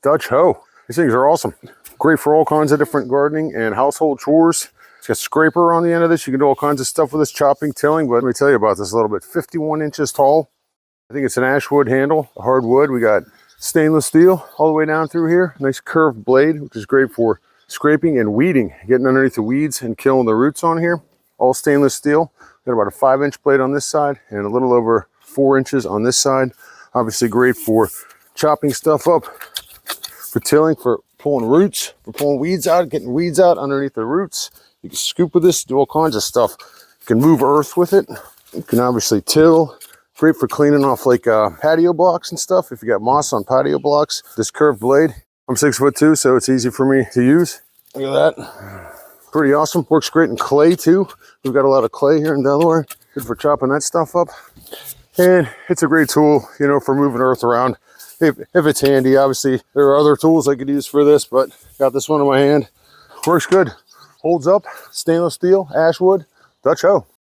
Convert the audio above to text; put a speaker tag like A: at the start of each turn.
A: Dutch Hoe. These things are awesome. Great for all kinds of different gardening and household chores. It's got a scraper on the end of this. You can do all kinds of stuff with this, chopping, tilling, but let me tell you about this a little bit. 51 inches tall. I think it's an ash wood handle, a hard wood. We got stainless steel all the way down through here. Nice curved blade, which is great for scraping and weeding, getting underneath the weeds and killing the roots on here. All stainless steel. Got about a 5-inch blade on this side and a little over 4 inches on this side. Obviously great for chopping stuff up, for tilling, for pulling roots, for pulling weeds out, getting weeds out underneath the roots. You can scoop with this, do all kinds of stuff. You can move earth with it. You can obviously till. Great for cleaning off like patio blocks and stuff. If you got moss on patio blocks, this curved blade. I'm 6'2", so it's easy for me to use. Look at that. Pretty awesome. Works great in clay too. We've got a lot of clay here in Delaware. Good for chopping that stuff up. And it's a great tool, you know, for moving earth around. If it's handy, obviously there are other tools I could use for this, but got this one in my hand. Works good. Holds up. Stainless steel, ash wood, Dutch Hoe.